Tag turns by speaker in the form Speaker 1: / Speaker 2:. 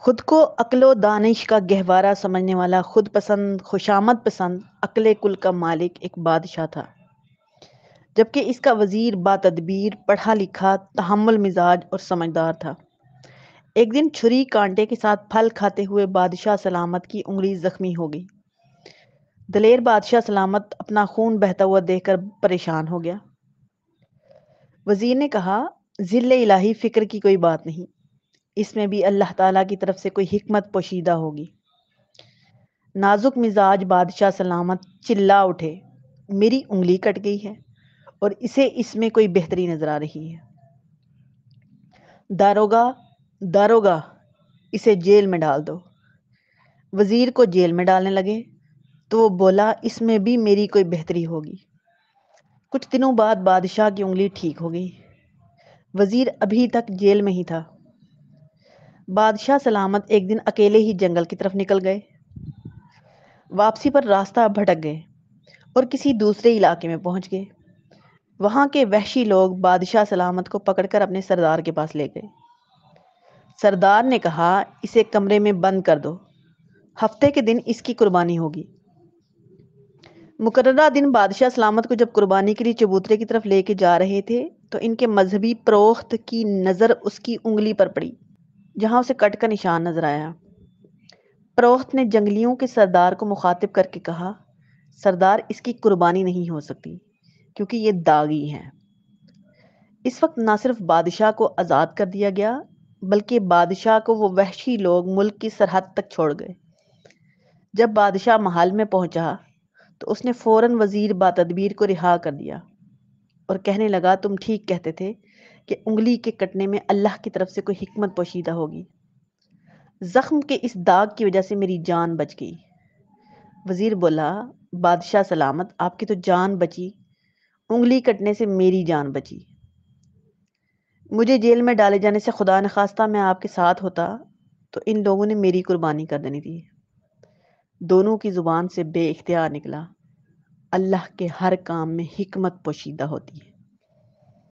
Speaker 1: خود کو عقل و دانش کا گہوارہ سمجھنے والا خود پسند خوشامد پسند عقل کل کا مالک ایک بادشاہ تھا، جبکہ اس کا وزیر باتدبیر پڑھا لکھا تحمل مزاج اور سمجھدار تھا۔ ایک دن چھری کانٹے کے ساتھ پھل کھاتے ہوئے بادشاہ سلامت کی انگلی زخمی ہو گئی۔ دلیر بادشاہ سلامت اپنا خون بہتا ہوا دیکھ کر پریشان ہو گیا۔ وزیر نے کہا، ذل الہی فکر کی کوئی بات نہیں، اس میں بھی اللہ تعالیٰ کی طرف سے کوئی حکمت پوشیدہ ہوگی۔ نازک مزاج بادشاہ سلامت چلا اٹھے، میری انگلی کٹ گئی ہے اور اسے اس میں کوئی بہتری نظر آ رہی ہے۔ داروغہ داروغہ اسے جیل میں ڈال دو۔ وزیر کو جیل میں ڈالنے لگے تو وہ بولا، اس میں بھی میری کوئی بہتری ہوگی۔ کچھ دنوں بعد بادشاہ کی انگلی ٹھیک ہو گئی۔ وزیر ابھی تک جیل میں ہی تھا۔ بادشاہ سلامت ایک دن اکیلے ہی جنگل کی طرف نکل گئے۔ واپسی پر راستہ بھٹک گئے اور کسی دوسرے علاقے میں پہنچ گئے۔ وہاں کے وحشی لوگ بادشاہ سلامت کو پکڑ کر اپنے سردار کے پاس لے گئے۔ سردار نے کہا، اسے کمرے میں بند کر دو، ہفتے کے دن اس کی قربانی ہوگی۔ مقررہ دن بادشاہ سلامت کو جب قربانی کے لیے چبوترے کی طرف لے کے جا رہے تھے تو ان کے مذہبی پروخت کی نظر اس کی انگلی پر پڑی، جہاں اسے کٹ کا نشان نظر آیا۔ پروخت نے جنگلیوں کے سردار کو مخاطب کر کے کہا، سردار، اس کی قربانی نہیں ہو سکتی کیونکہ یہ داغی ہے۔ اس وقت نہ صرف بادشاہ کو آزاد کر دیا گیا بلکہ بادشاہ کو وہ وحشی لوگ ملک کی سرحد تک چھوڑ گئے۔ جب بادشاہ محل میں پہنچا تو اس نے فوراً وزیر باتدبیر کو رہا کر دیا اور کہنے لگا، تم ٹھیک کہتے تھے کہ انگلی کے کٹنے میں اللہ کی طرف سے کوئی حکمت پوشیدہ ہوگی۔ زخم کے اس داغ کی وجہ سے میری جان بچ گئی۔ وزیر بولا، بادشاہ سلامت، آپ کی تو جان بچی، انگلی کٹنے سے میری جان بچی۔ مجھے جیل میں ڈالے جانے سے خدا نخواستہ میں آپ کے ساتھ ہوتا تو ان لوگوں نے میری قربانی کر دینی تھی۔ دونوں کی زبان سے بے اختیار نکلا، اللہ کے ہر کام میں حکمت پوشیدہ ہوتی ہے۔